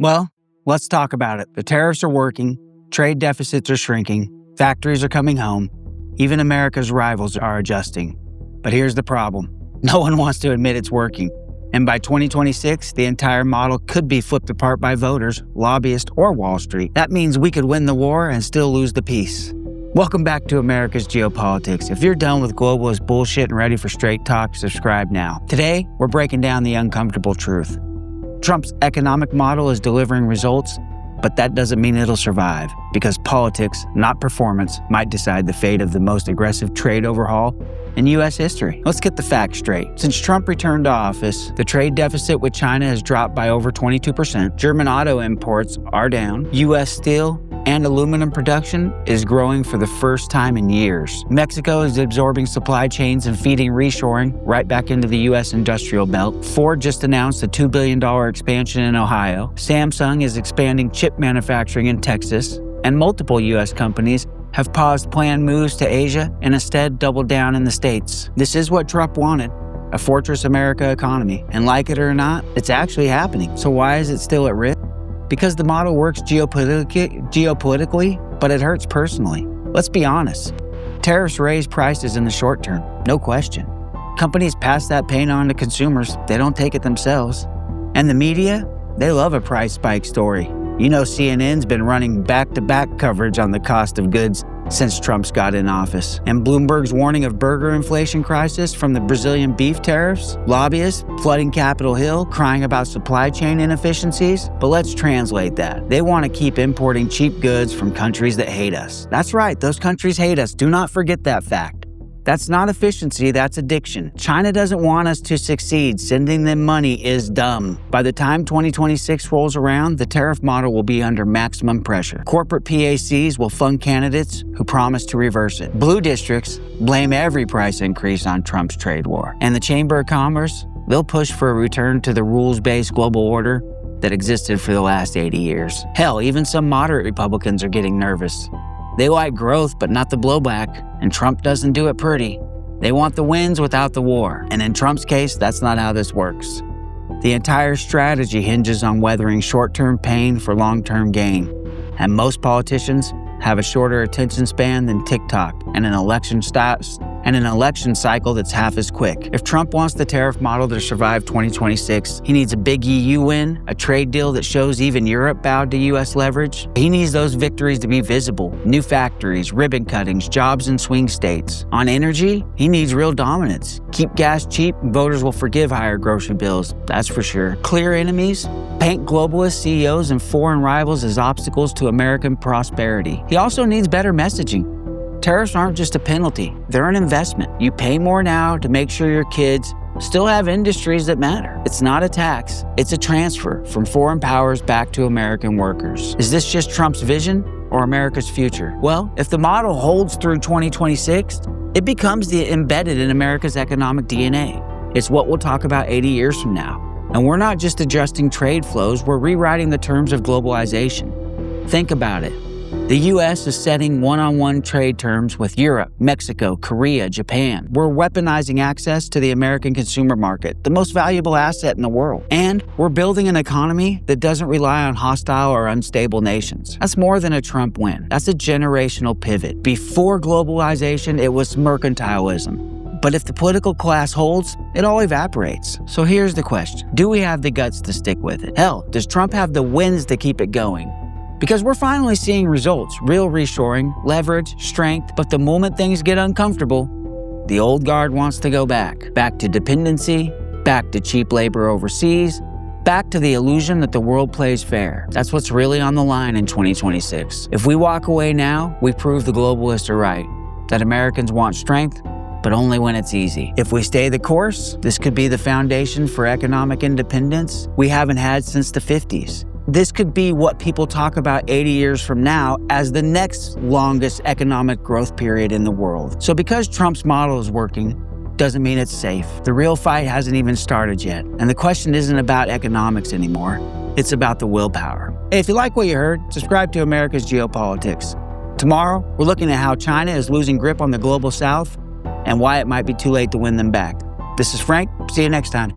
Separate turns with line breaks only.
Well, let's talk about it. The tariffs are working, trade deficits are shrinking, factories are coming home, even America's rivals are adjusting. But here's the problem. No one wants to admit it's working. And by 2026, the entire model could be flipped apart by voters, lobbyists, or Wall Street. That means we could win the war and still lose the peace. Welcome back to America's Geopolitics. If you're done with globalist bullshit and ready for straight talk, subscribe now. Today, we're breaking down the uncomfortable truth. Trump's economic model is delivering results, but that doesn't mean it'll survive, because politics, not performance, might decide the fate of the most aggressive trade overhaul in U.S. history. Let's get the facts straight. Since Trump returned to office, the trade deficit with China has dropped by over 22%. German auto imports are down. U.S. steel and aluminum production is growing for the first time in years. Mexico is absorbing supply chains and feeding reshoring right back into the U.S. industrial belt. Ford just announced a $2 billion expansion in Ohio. Samsung is expanding chip manufacturing in Texas. And multiple U.S. companies have paused planned moves to Asia and instead doubled down in the States. This is what Trump wanted, a Fortress America economy. And like it or not, it's actually happening. So why is it still at risk? Because the model works geopolitically, but it hurts personally. Let's be honest. Tariffs raise prices in the short term, no question. Companies pass that pain on to consumers. They don't take it themselves. And the media, they love a price spike story. You know, CNN's been running back-to-back coverage on the cost of goods since Trump's got in office. And Bloomberg's warning of burger inflation crisis from the Brazilian beef tariffs, lobbyists flooding Capitol Hill, crying about supply chain inefficiencies. But let's translate that. They want to keep importing cheap goods from countries that hate us. That's right, those countries hate us. Do not forget that fact. That's not efficiency, that's addiction. China doesn't want us to succeed. Sending them money is dumb. By the time 2026 rolls around, the tariff model will be under maximum pressure. Corporate PACs will fund candidates who promise to reverse it. Blue districts blame every price increase on Trump's trade war. And the Chamber of Commerce, they'll push for a return to the rules-based global order that existed for the last 80 years. Hell, even some moderate Republicans are getting nervous. They like growth, but not the blowback, and Trump doesn't do it pretty. They want the wins without the war, and in Trump's case, that's not how this works. The entire strategy hinges on weathering short-term pain for long-term gain, and most politicians have a shorter attention span than TikTok and an election cycle that's half as quick. If Trump wants the tariff model to survive 2026, he needs a big EU win, a trade deal that shows even Europe bowed to US leverage. He needs those victories to be visible. New factories, ribbon cuttings, jobs in swing states. On energy, he needs real dominance. Keep gas cheap, and voters will forgive higher grocery bills, that's for sure. Clear enemies, paint globalist CEOs and foreign rivals as obstacles to American prosperity. He also needs better messaging. Tariffs aren't just a penalty, they're an investment. You pay more now to make sure your kids still have industries that matter. It's not a tax, it's a transfer from foreign powers back to American workers. Is this just Trump's vision or America's future? Well, if the model holds through 2026, it becomes embedded in America's economic DNA. It's what we'll talk about 80 years from now. And we're not just adjusting trade flows, we're rewriting the terms of globalization. Think about it. The U.S. is setting one-on-one trade terms with Europe, Mexico, Korea, Japan. We're weaponizing access to the American consumer market, the most valuable asset in the world. And we're building an economy that doesn't rely on hostile or unstable nations. That's more than a Trump win. That's a generational pivot. Before globalization, it was mercantilism. But if the political class holds, it all evaporates. So here's the question. Do we have the guts to stick with it? Hell, does Trump have the wins to keep it going? Because we're finally seeing results, real reshoring, leverage, strength, but the moment things get uncomfortable, the old guard wants to go back to dependency, back to cheap labor overseas, back to the illusion that the world plays fair. That's what's really on the line in 2026. If we walk away now, we prove the globalists are right, that Americans want strength, but only when it's easy. If we stay the course, this could be the foundation for economic independence we haven't had since the 50s. This could be what people talk about 80 years from now as the next longest economic growth period in the world. So because Trump's model is working, doesn't mean it's safe. The real fight hasn't even started yet. And the question isn't about economics anymore. It's about the willpower. Hey, if you like what you heard, subscribe to America's Geopolitics. Tomorrow, we're looking at how China is losing grip on the global south and why it might be too late to win them back. This is Frank. See you next time.